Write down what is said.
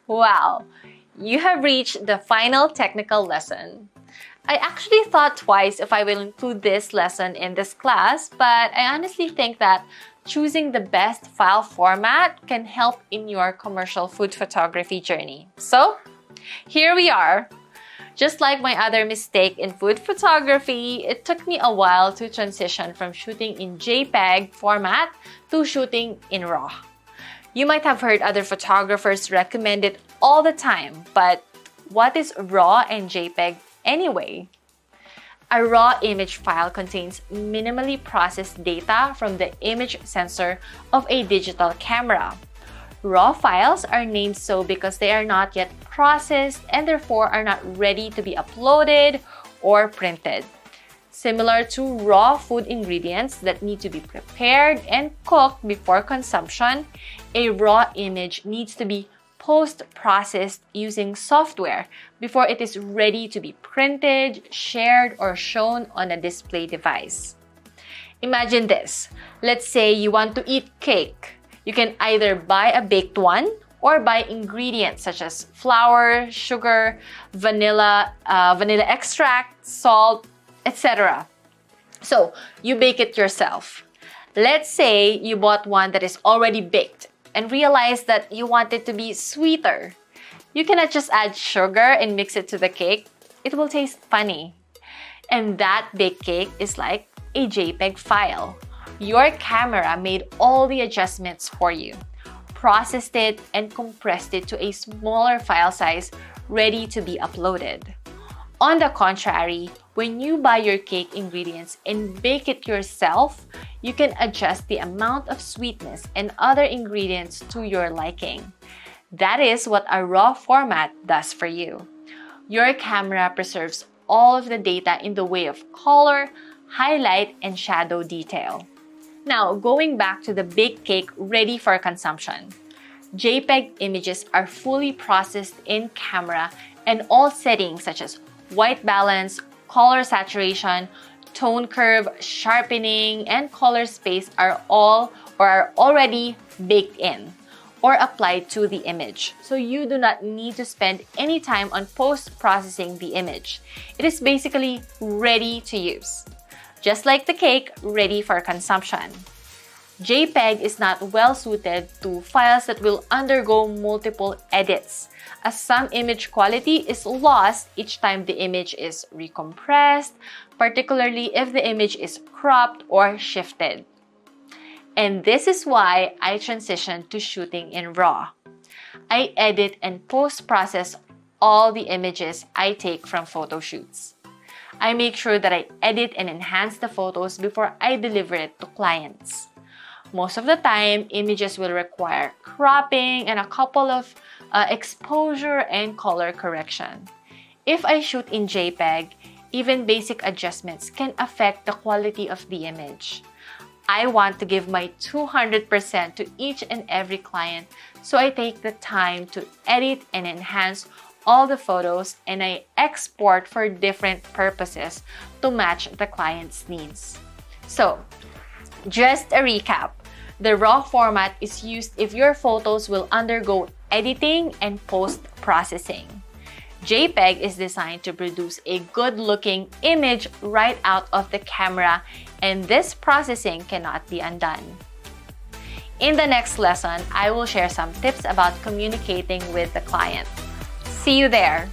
Wow, you have reached the final technical lesson. I actually thought twice if I will include this lesson in this class, but I honestly think that choosing the best file format can help in your commercial food photography journey. So, here we are. Just like my other mistake in food photography, it took me a while to transition from shooting in JPEG format to shooting in RAW. You might have heard other photographers recommend it all the time, but what is RAW and JPEG anyway? A RAW image file contains minimally processed data from the image sensor of a digital camera. RAW files are named so because they are not yet processed and therefore are not ready to be uploaded or printed. Similar to raw food ingredients that need to be prepared and cooked before consumption, a raw image needs to be post-processed using software before it is ready to be printed, shared, or shown on a display device. Imagine this. Let's say you want to eat cake. You can either buy a baked one or buy ingredients such as flour, sugar, vanilla extract, salt, etc. So, you bake it yourself. Let's say you bought one that is already baked and realized that you want it to be sweeter. You cannot just add sugar and mix it to the cake. It will taste funny. And that baked cake is like a JPEG file. Your camera made all the adjustments for you, processed it, and compressed it to a smaller file size ready to be uploaded. On the contrary, when you buy your cake ingredients and bake it yourself, you can adjust the amount of sweetness and other ingredients to your liking. That is what a RAW format does for you. Your camera preserves all of the data in the way of color, highlight, and shadow detail. Now, going back to the baked cake ready for consumption. JPEG images are fully processed in camera and all settings such as white balance, color saturation, tone curve, sharpening, and color space are already baked in or applied to the image. So you do not need to spend any time on post-processing the image. It is basically ready to use. Just like the cake, ready for consumption. JPEG is not well suited to files that will undergo multiple edits, as some image quality is lost each time the image is recompressed, particularly if the image is cropped or shifted. And this is why I transitioned to shooting in RAW. I edit and post-process all the images I take from photo shoots. I make sure that I edit and enhance the photos before I deliver it to clients. Most of the time, images will require cropping and a couple of exposure and color correction. If I shoot in JPEG, even basic adjustments can affect the quality of the image. I want to give my 200% to each and every client, so I take the time to edit and enhance all the photos, and I export for different purposes to match the client's needs. So, just a recap. The RAW format is used if your photos will undergo editing and post-processing. JPEG is designed to produce a good-looking image right out of the camera, and this processing cannot be undone. In the next lesson, I will share some tips about communicating with the client. See you there!